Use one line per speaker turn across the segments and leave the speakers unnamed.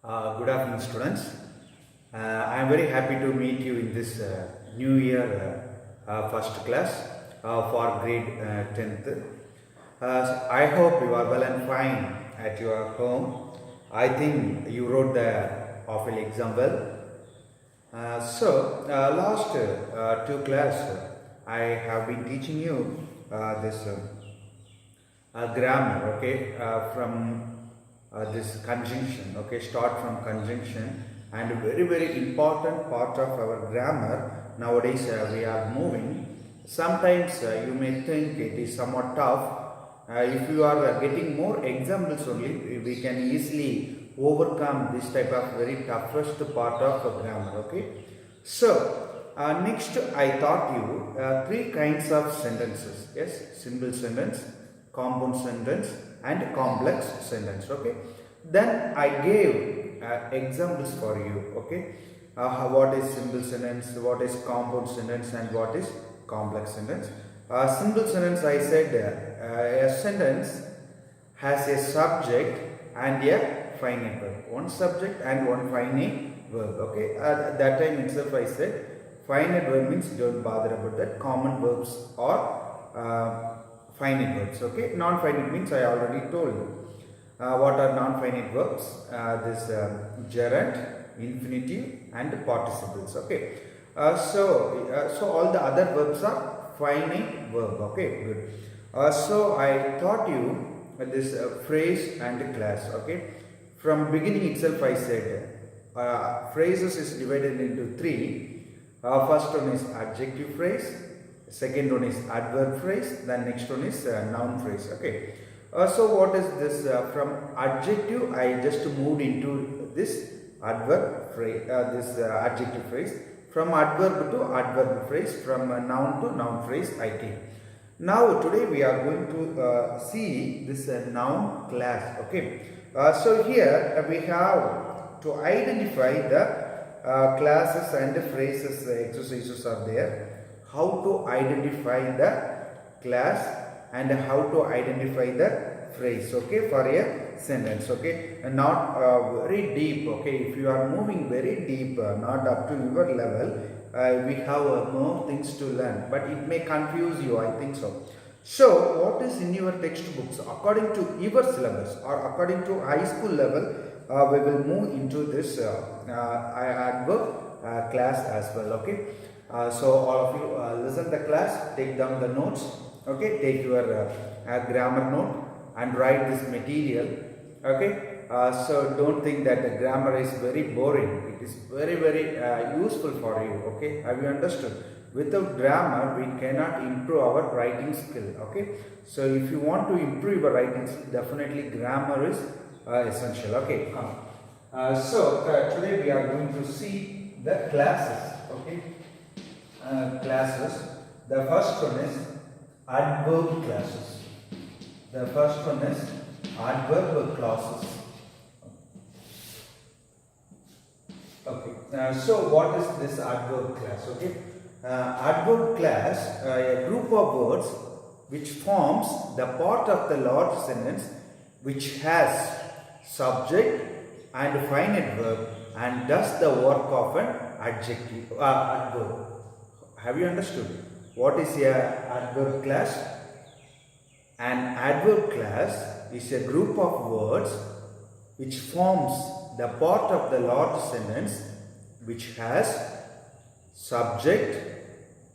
Good afternoon, students. I am very happy to meet you in this new year first class for grade 10th. I hope you are well and fine at your home. I think you wrote the awful exam well. Last two class I have been teaching you this grammar, okay, from this conjunction, okay, start from conjunction, and a very important part of our grammar nowadays we are moving. Sometimes you may think it is somewhat tough. If you are getting more examples only, we can easily overcome this type of very toughest part of grammar, okay. Next I taught you three kinds of sentences, yes, simple sentence, compound sentence and complex sentence, okay. Then I gave examples for you, okay. What is simple sentence, what is compound sentence and what is complex sentence. Simple sentence, I said a sentence has a subject and a finite verb, one subject and one finite verb, okay. At that time itself I said finite verb means don't bother about that, common verbs or finite verbs, okay. Non-finite means I already told you. What are non-finite verbs? This gerund, infinitive and participles, okay. So all the other verbs are finite verb, okay, good. So I taught you this phrase and class, okay. From beginning itself I said phrases is divided into three. First one is adjective phrase, second one is adverb phrase, then next one is noun phrase, okay. So what is this? From adjective I just moved into this adverb phrase, this adjective phrase. From adverb to adverb phrase, from noun to noun phrase I came. Now today we are going to see this noun class, okay. So here we have to identify the classes and the phrases, exercises are there. How to identify the class and how to identify the phrase, okay, for a sentence, okay. And not very deep, okay. If you are moving very deep, not up to your level, we have more things to learn, but it may confuse you, I think so. So what is in your textbooks according to your syllabus or according to high school level, we will move into this adverb class as well, okay. So all of you listen the class, take down the notes, okay, take your grammar note and write this material, okay. So don't think that the grammar is very boring, it is very useful for you, okay. Have you understood? Without grammar we cannot improve our writing skill, okay. So if you want to improve your writing skill, definitely grammar is essential, okay. Today we are going to see the classes, okay. Classes. The first one is adverb classes. The first one is adverb classes. Okay. So what is this adverb class? Okay. Adverb class, a group of words which forms the part of the large sentence which has subject and finite verb and does the work of an adjective adverb. Have you understood? What is a adverb class? An adverb class is a group of words which forms the part of the large sentence which has subject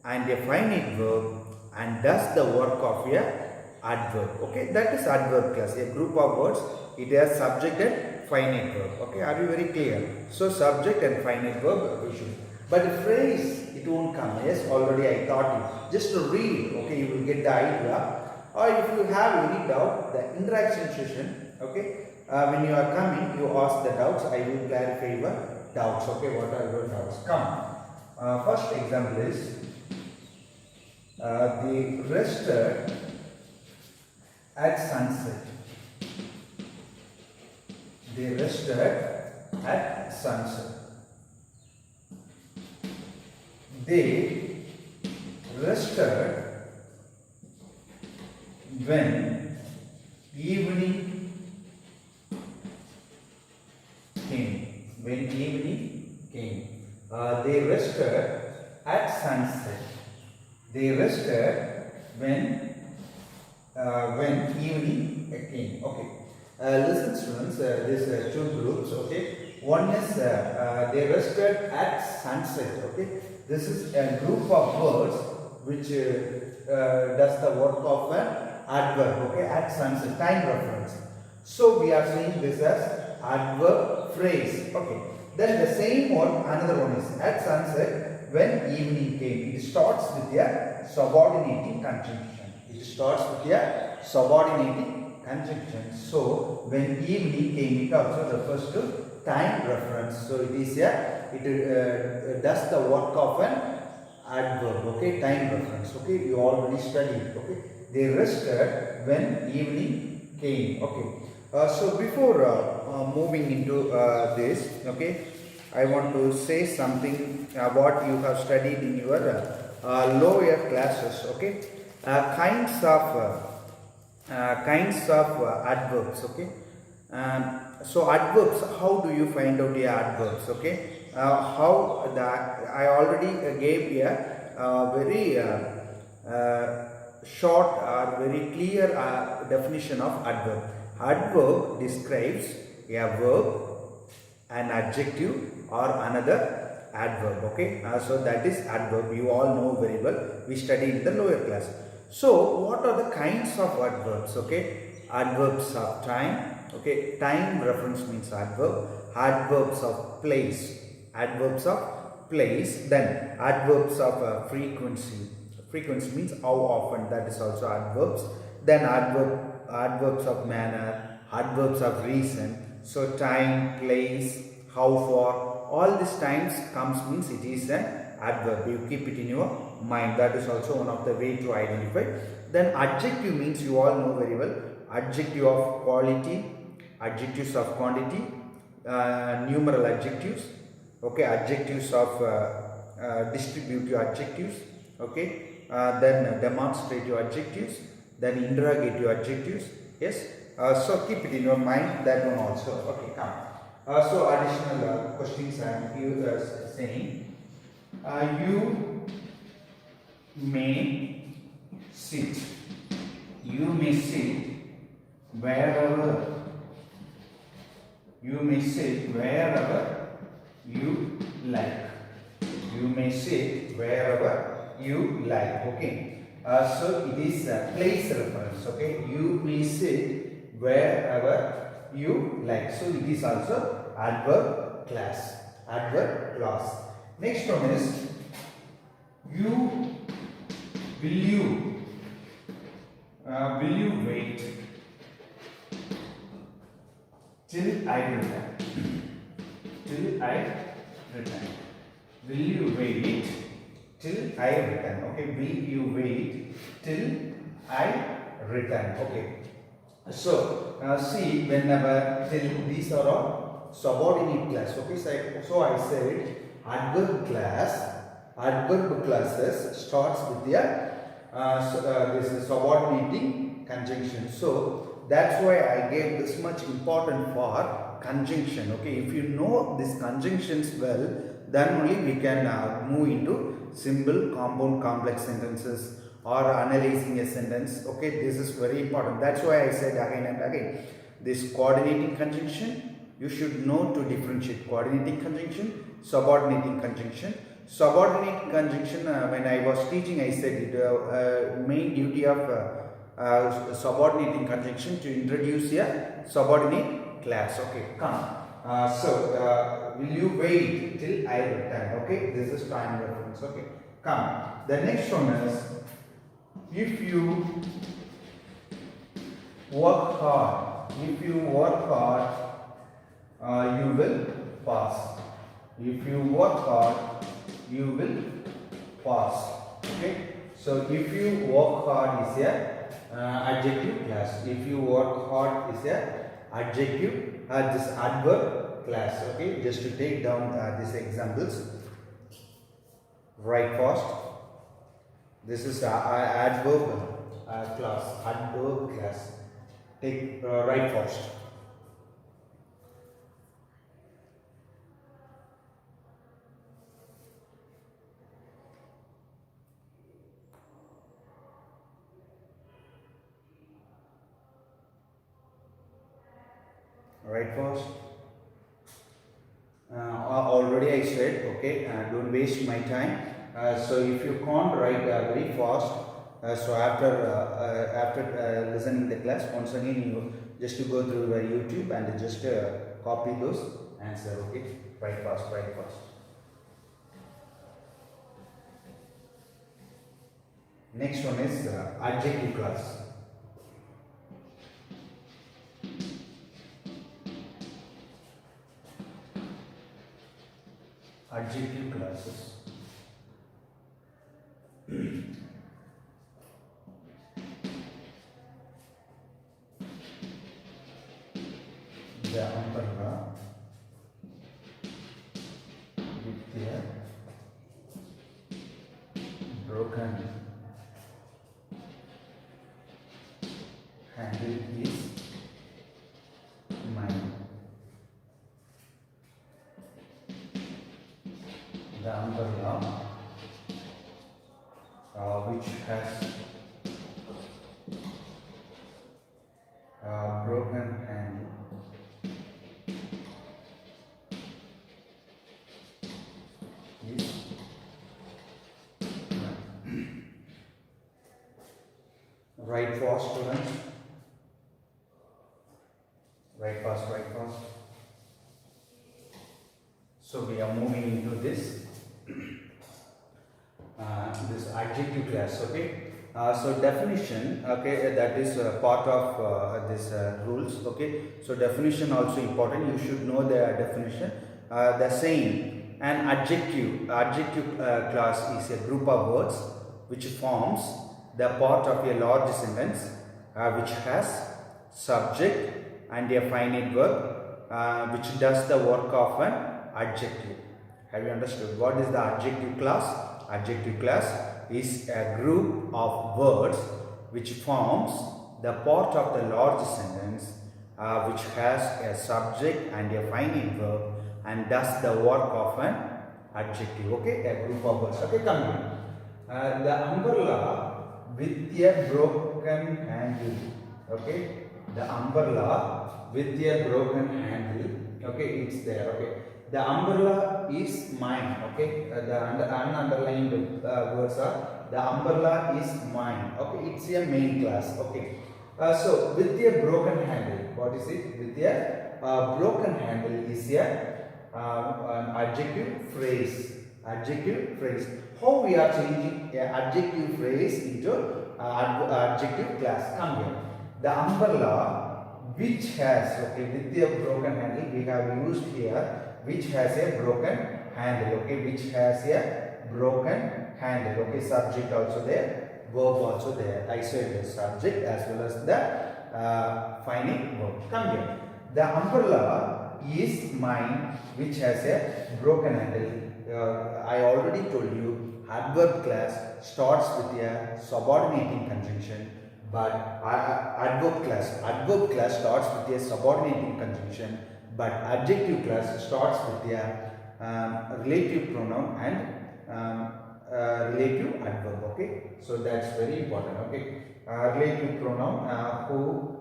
and a finite verb and does the work of a adverb, okay. That is adverb class, a group of words, it has subject and finite verb, okay. Are you very clear? So subject and finite verb we should, but the phrase it won't come, yes, already I taught you, just to read, okay, you will get the idea. Or if you have any doubt, the interaction session, okay, when you are coming, you ask the doubts, I will clarify your doubts, okay. What are your doubts? Come. First example is they rested at sunset. They rested at sunset. They rested when evening came. When evening came. They rested at sunset. They rested when evening came. Okay. Listen, students. These two groups. Okay. One is they rested at sunset. Okay. This is a group of words which does the work of an adverb. Okay. At sunset, time reference. So we are saying this as adverb phrase. Okay. Then the same one, another one is at sunset when evening came. It starts with a subordinating conjunction. It starts with a subordinating conjunction. So when evening came, it also refers to time reference. So it does the work of an adverb. Okay, time reference. Okay, you already studied. Okay, they rested when evening came. Okay. So before moving into this, okay, I want to say something what you have studied in your lower classes. Okay, kinds of adverbs. Okay, so adverbs. How do you find out the adverbs? Okay, how that I already gave a very short or very clear definition of adverb. Adverb describes a verb, an adjective or another adverb. Okay, so that is adverb. You all know very well. We studied in the lower class. So what are the kinds of adverbs? Okay, adverbs of time. Okay, time reference means adverb. Adverbs of place. Adverbs of place. Then adverbs of frequency. Frequency means how often. That is also adverbs. Then adverbs of manner, adverbs of reason. So time, place, how far, all these times comes means it is an adverb. You keep it in your mind. That is also one of the way to identify. Then adjective means you all know very well. Adjective of quality, adjectives of quantity, numeral adjectives. Okay, adjectives of distributive adjectives. Okay, then demonstrative adjectives. Then interrogative adjectives. Yes. So keep it in your mind, that one also. Okay, come. So additional questions I am saying. You may sit. You may sit wherever. You may sit wherever you like. You may sit wherever you like. Okay. So it is a place reference. Okay, you may sit wherever you like. So it is also adverb class. Adverb clause. Next one is will you wait till I return? Till I return. Will you wait till I return? Okay, will you wait till I return? Okay. So see, whenever till, these are all subordinate class. Okay, so I said adverb classes starts with this subordinating conjunction. So that's why I gave this much important for conjunction. Okay, if you know these conjunctions well, then only we can move into simple, compound, complex sentences or analyzing a sentence. Okay, this is very important. That's why I said again and again, this coordinating conjunction, you should know to differentiate coordinating conjunction, subordinating conjunction. Subordinating conjunction, when I was teaching, I said the main duty of subordinating conjunction to introduce a subordinate class. Okay, come. Will you wait till I return? Okay, this is time reference. Okay, come. The next one is, if you work hard, you will pass. If you work hard, you will pass. Okay. So if you work hard is a adjective class. If you work hard is a adjective. This adverb class. Okay. Just to take down these examples. Write fast. This is adverb class. Adverb class. Take write fast. Right fast. Already I said, okay, don't waste my time. So if you can't write very fast, so after listening the class, once again you just to go through YouTube and just copy those answer. Okay, write fast, write fast. Next one is adjective class. Adjective classes. The umbrella with their broken handle is mine. The umbrella which has broken handle is mine. Write fast, students. Write fast, write fast. So we are moving into this this adjective class. Okay, so definition, okay, that is part of this rules. Okay, so definition also important. You should know the definition. The saying an adjective class is a group of words which forms the part of a large sentence which has subject and a finite verb which does the work of an adjective. Have you understood what is the adjective class? Adjective class is a group of words which forms the part of the large sentence which has a subject and a finite verb and does the work of an adjective. Okay, a group of words. Okay, come on. The umbrella with a broken handle. Okay, the umbrella with a broken handle. Okay, it's there. Okay. The umbrella is mine. Okay, the ununderlined words are the umbrella is mine. Okay, it's a main class. Okay, so with a broken handle, what is it? With a broken handle is an adjective phrase. Adjective phrase. How we are changing an adjective phrase into adjective class? Come here. The umbrella which has, okay, with a broken handle we have used here. Which has a broken handle, okay, which has a broken handle, okay, subject also there, verb also there. I said the subject as well as the finite verb. Come here. The umbrella is mine which has a broken handle. I already told you adverb class starts with a subordinating conjunction, but adverb class starts with a subordinating conjunction. But adjective class starts with a relative pronoun and relative adverb. Okay, so that's very important. Okay, relative pronoun who,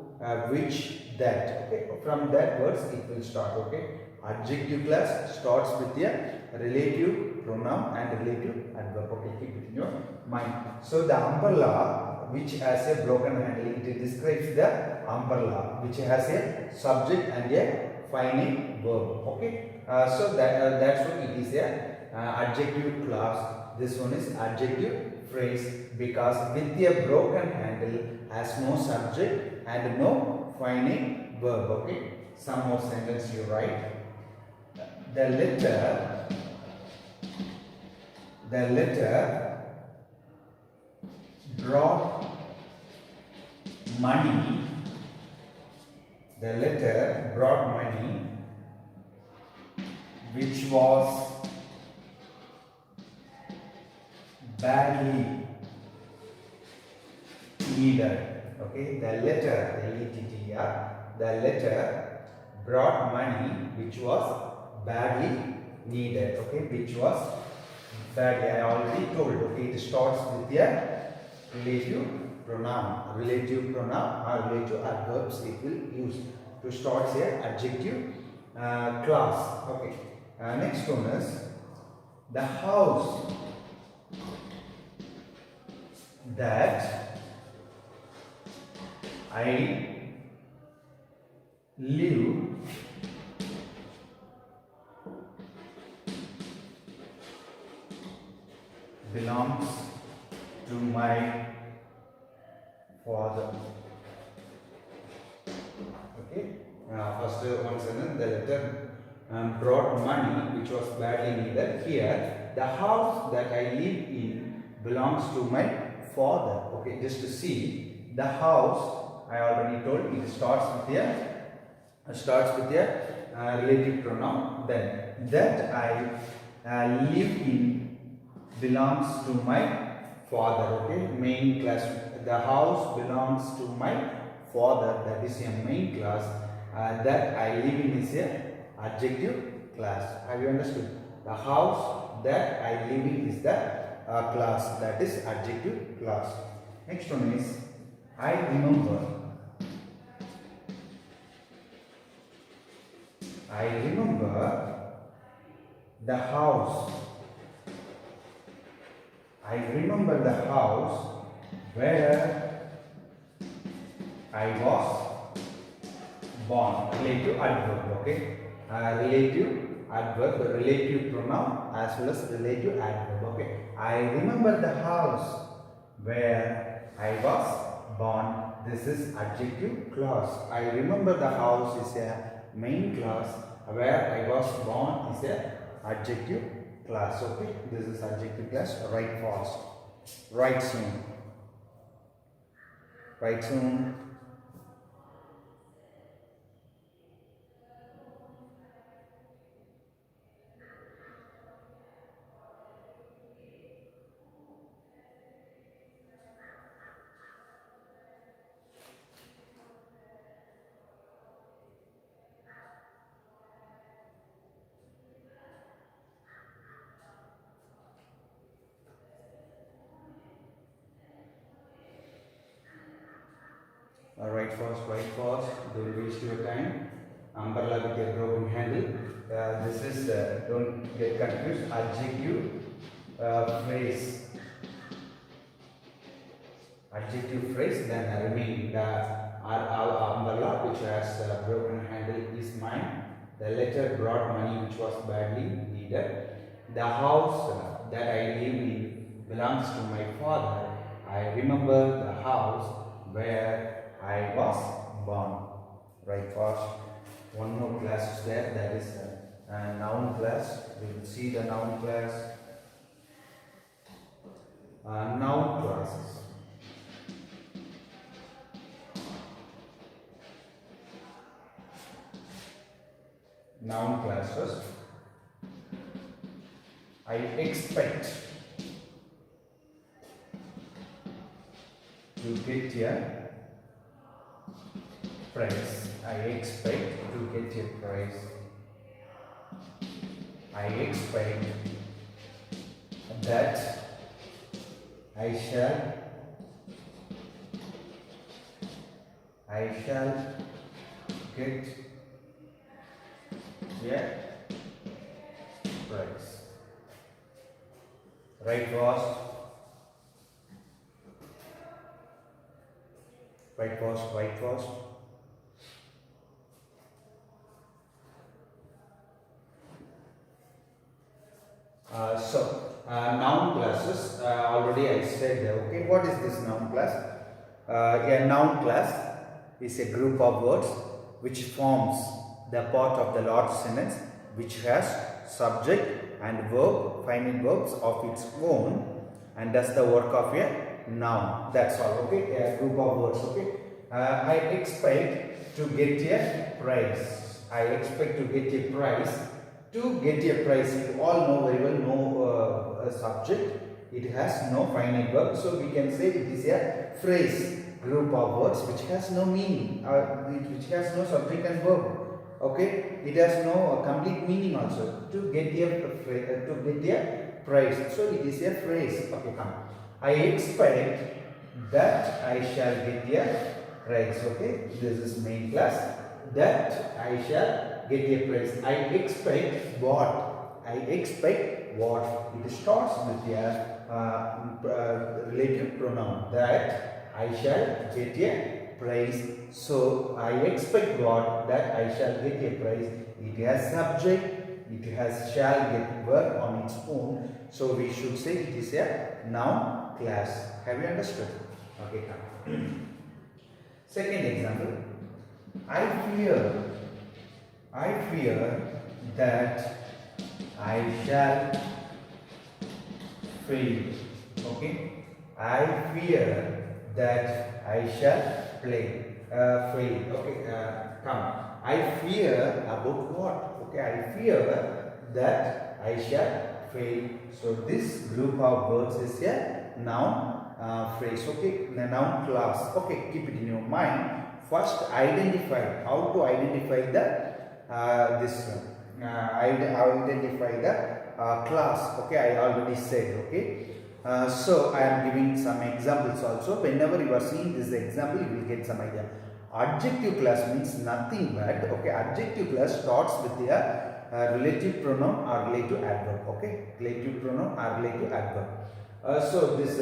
which, that. Okay, from that words it will start. Okay, adjective class starts with a relative pronoun and relative adverb. Okay, keep it in your mind. So the umbrella which has a broken handle, it describes the umbrella which has a subject and a finite verb. Okay, so that's what it is a adjective class. This one is adjective phrase because with a broken handle has no subject and no finite verb. Okay, some more sentence you write. The letter brought money. The letter brought money which was badly needed. Okay, the letter brought money which was badly needed. Okay, which was badly, I already told. Okay, it starts with a relative pronoun or relative adverbs it will use. To start here, adjective class. Okay. Next one is the house that I live belongs to my father. Okay. First one sentence, the letter brought money which was badly needed. Here, the house that I live in belongs to my father. Okay, just to see the house, I already told it starts with a relative pronoun. Then that I live in belongs to my father. Okay, main class. The house belongs to my father. That is a main class. That I live in is a adjective class. Have you understood? The house that I live in is the class, that is adjective class. Next one is I remember. I remember the house. I remember the house where I was born. Relative adverb. Okay. Relative adverb, the relative pronoun as well as relative adverb. Okay. I remember the house where I was born. This is adjective clause. I remember the house is a main clause. Where I was born is a adjective class. Okay. This is adjective class. Write fast. Write soon. Write soon. Write fast, don't waste your time. Umbrella with a broken handle. This is, don't get confused, adjective phrase. Adjective phrase, then remain. The umbrella which has a broken handle is mine. The letter brought money which was badly needed. The house that I live in belongs to my father. I remember the house where I was born. Right fast. One more class is there, that is a noun class. We will see the noun class. Noun classes. Noun classes. I expect to get a prize. I expect to get a prize. I expect that I shall get a prize. Write fast. Write fast, write fast. Noun classes, already I said, okay, what is this noun class? A noun class is a group of words which forms the part of the large sentence which has subject and verb, finite verbs of its own and does the work of a noun. That's all, okay, a group of words, okay. I expect to get a prize. I expect to get a prize. To get a prize, you all know very well, no subject, it has no finite verb, so we can say it is a phrase, group of words which has no meaning, which has no subject and verb. Okay, it has no complete meaning also. To get a prize, so it is a phrase. Okay, come. I expect that I shall get a prize. Okay, this is main class. that I shall get a prize. I expect what? I expect what? It starts with a relative pronoun, that I shall get a prize. So I expect what? That I shall get a prize. It has subject, it has shall get verb on its own. So we should say it is a noun class. Have you understood? Okay, come. Second example. I fear that I shall fail. Okay. I fear that I shall fail. Okay. Come. I fear about what? Okay. I fear that I shall fail. So this group of words is a noun phrase. Okay. The noun class. Okay. Keep it in your mind. First, identify. How to identify the identify the class. Okay, I already said. Okay, so I am giving some examples also. Whenever you are seeing this example, you will get some idea. Adjective class means nothing but, okay, adjective class starts with a relative pronoun or relative adverb. Okay, relative pronoun or relative adverb. So this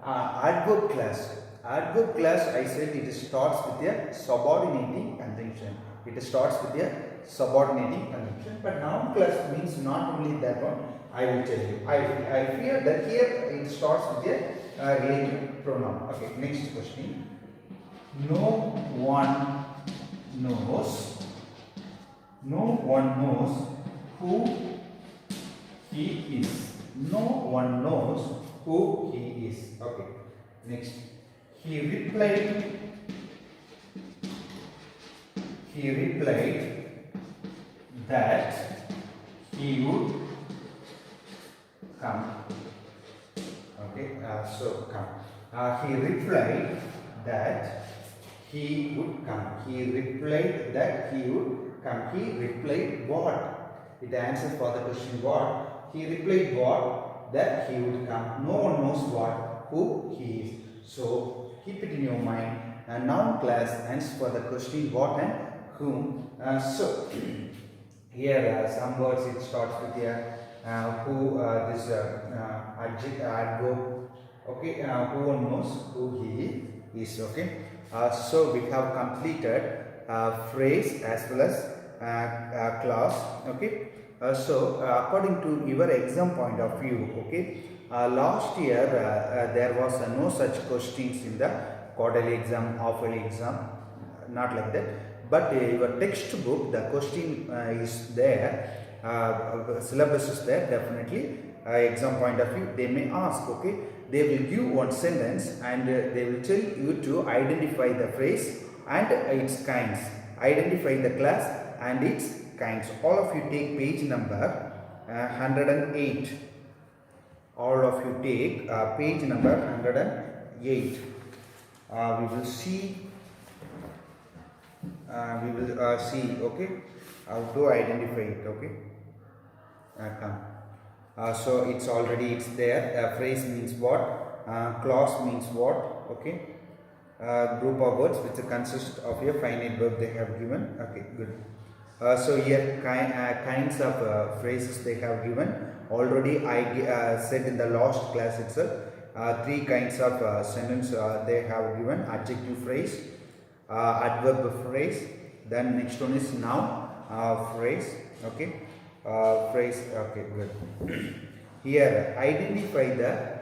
adverb class. Adverb class, I said it starts with a subordinating conjunction. It starts with a subordinating conjunction. But noun class means not only that one. I will tell you. I fear that here it starts with a relative pronoun. Okay, next question. No one knows who he is. No one knows who he is. Okay, next. He replied that he would come. Okay, so come. He replied that he would come. He replied that he would come. He replied what? It answers for the question what? He replied what? That he would come. No one knows what? Who he is. So keep it in your mind. A noun class answers for the question what and whom. So here some words it starts with who, this adjective adverb. Okay, who one knows who he is. Okay, so we have completed phrase as well as class. Okay, so according to your exam point of view, okay, last year there was no such questions in the quarterly exam, half-yearly exam, not like that. But your textbook, the question is there, syllabus is there, definitely. Exam point of view, they may ask, okay, they will give one sentence and they will tell you to identify the phrase and its kinds, identify the class and its kinds. All of you take page number 108. All of you take page number 108. We will see. Okay, how to identify it. Okay, come. So it's there. Phrase means what? Clause means what? Okay. Group of words which consist of a finite verb they have given. Okay, good. So here kinds of phrases they have given. Already I said in the last class itself, 3 kinds of sentence they have given. Adjective phrase, adverb phrase, then next one is noun phrase. Okay, phrase. Okay, good. Here identify the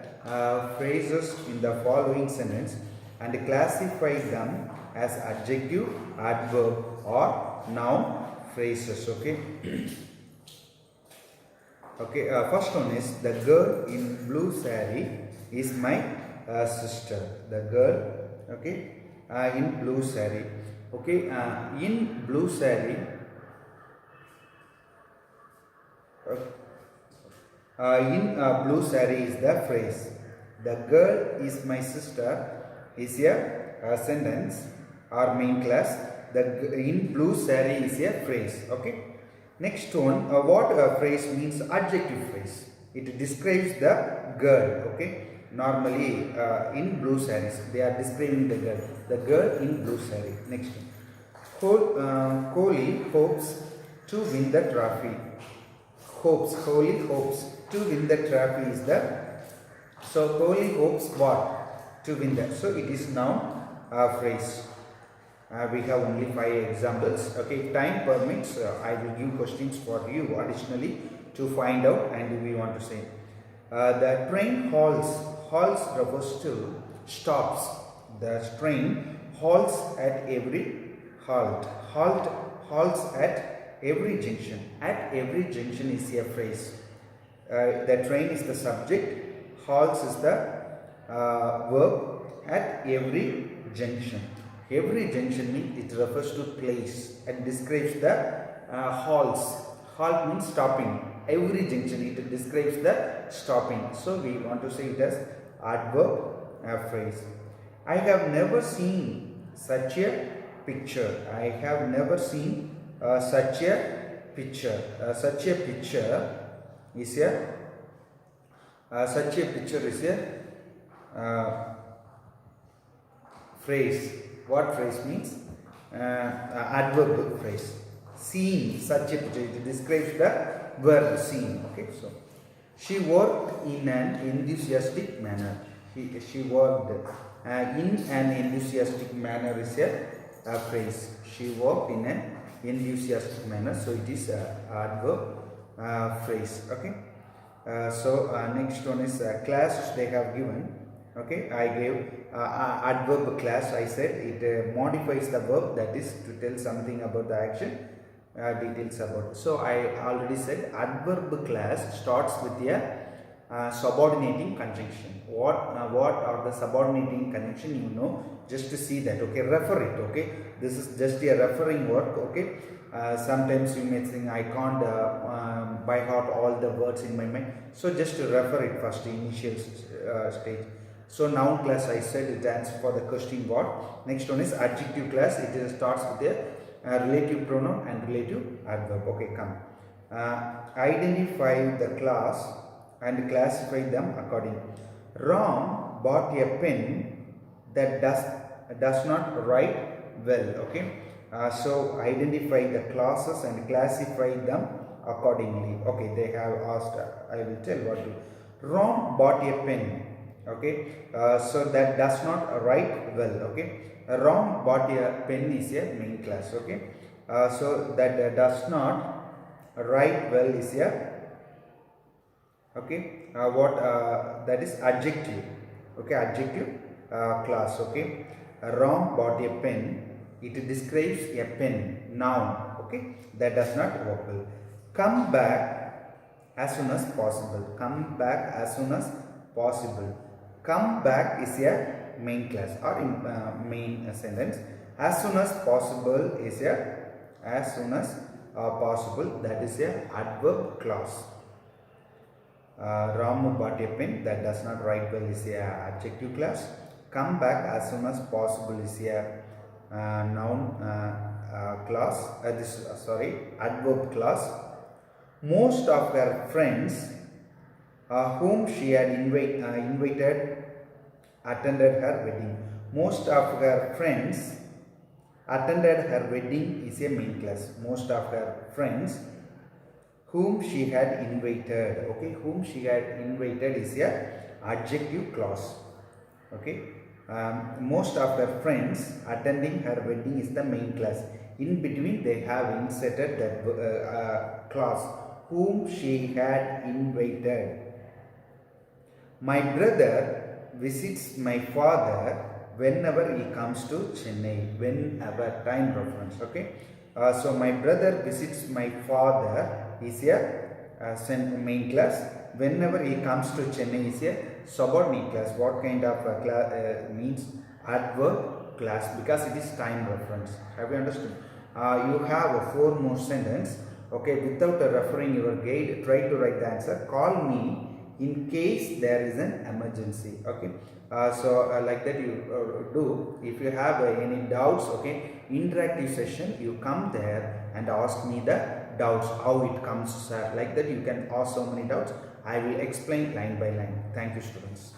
phrases in the following sentence and classify them as adjective, adverb or noun phrases. Okay. Okay, first one is the girl in blue saree is my sister. The girl, okay, in blue saree. Okay, in blue saree. In blue saree is the phrase. The girl is my sister is a sentence or main class. The in blue saree is a phrase. Okay. Next one, what phrase means? Adjective phrase. It describes the girl. Okay. Normally in blue sarees they are describing the girl. The girl in blue saree. Next one. Kohli hopes to win the trophy. Kohli hopes to win the trophy is the, so Kohli hopes what? To win that. So it is now a phrase. We have only 5 examples. Okay, if time permits, I will give questions for you additionally to find out, and we want to say. The train halts refers to stops. The train halts at every halts at every junction. At every junction is a phrase. The train is the subject, halts is the verb. At every junction. Every junction means it refers to place and describes the halts. Halt means stopping. Every junction, it describes the stopping. So we want to say it as adverb phrase. I have never seen such a picture. I have never seen such a picture. Such a picture is a phrase. What phrase means? Adverb phrase. Seen such a picture. It describes the verb seen. Okay, so she worked in an enthusiastic manner. She worked in an enthusiastic manner is a phrase. She worked in an enthusiastic manner. So it is a adverb phrase. Okay. Next one is class they have given. Okay, I gave adverb class. I said it modifies the verb, that is to tell something about the action. Details about. So I already said adverb class starts with a subordinating conjunction. What are the subordinating conjunction? You know, just to see that. Okay, refer it. Okay, this is just a referring work. Okay, sometimes you may think I can't by heart all the words in my mind. So just to refer it first, initial stage. So noun class, I said it answers for the question what. Next one is adjective class. It starts with a relative pronoun and relative adverb. Okay, come. Identify the class and classify them accordingly. Ram bought a pen that does not write well. Okay, so identify the classes and classify them accordingly. Okay, they have asked. I will tell what to. Ram bought a pen. Okay, so that does not write well. Okay. Ram bought a pen is a main class. Okay, so that does not write well is a okay. That is adjective. Okay, adjective class. Okay, Ram bought a pen. It describes a pen, noun. Okay, that does not work well. Come back as soon as possible. Come back as soon as possible. Come back is a main class or in main sentence. As soon as possible is a as soon as possible, that is a adverb clause. Ramu bought a pen that does not write well is a adjective class. Come back as soon as possible is a noun class. Adverb class. Most of her friends whom she had invited attended her wedding. Most of her friends attended her wedding is a main class. Most of her friends whom she had invited. Okay, whom she had invited is a adjective clause. Okay, most of her friends attending her wedding is the main class. In between they have inserted that clause whom she had invited. My brother visits my father whenever he comes to Chennai. Whenever, time reference. Okay, so my brother visits my father is a main class. Whenever he comes to Chennai is a subordinate class. What kind of class means adverb class, because it is time reference. Have you understood? You have 4 more sentence. Okay, without referring your guide, try to write the answer. Call me in case there is an emergency. Okay, like that you do. If you have any doubts, okay, interactive session, you come there and ask me the doubts, how it comes, sir. Like that you can ask so many doubts. I will explain line by line. Thank you, students.